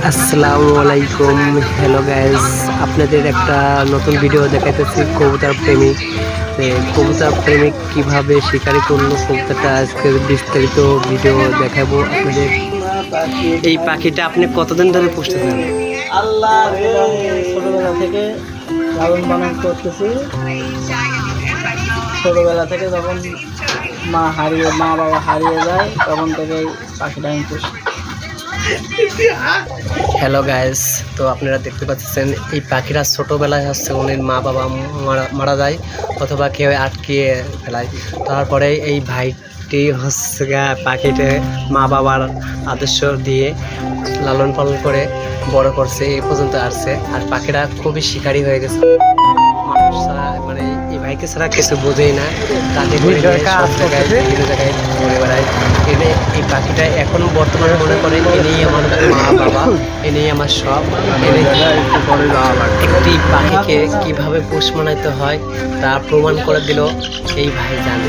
আসসালামু আলাইকুম। Hello guys, আপনাদের একটা নতুন ভিডিও দেখাইতেছি কবুতর প্রেমিক। কবুতর প্রেমিক কিভাবে শিকারি করলো কবুতরটা আজকের বিস্তারিত ভিডিও দেখাবো আপনাদের। এই পাখিটা আপনি কতদিন ধরে পুষতেছেন? আল্লাহ ছোটবেলা থেকে লালন পালন করতেছি। ছোটবেলা থেকে যখন মা বাবা হারিয়ে যায় তখন থেকে পাখিটা আমি পুষি। হ্যালো গাইস, তো আপনারা দেখতে পাচ্ছেন এই পাখিরা ছোটোবেলায় হচ্ছে ওদের মা বাবা মারা যায় অথবা কেউ আটকিয়ে ফেলায়। তারপরে এই ভাইটি হচ্ছে পাখিতে মা বাবার আদর্শ দিয়ে লালন পালন করে বড় করছে, এই পর্যন্ত আসছে। আর পাখিরা খুবই শিকারী হয়ে গেছে। মানুষ ছাড়া মানে এই ভাইকে ছাড়া কিছু বোঝেই না, তাদের সব জায়গায় বিভিন্ন জায়গায় ঘুরে বেড়ায়। এই পাখিটা এখন বর্তমানে মনে করে এনেই আমার মা বাবা, এনেই আমার সব। একটি পাখিকে কিভাবে পোষ মানাইতে হয় তা প্রমাণ করে দিল এই ভাই জানে।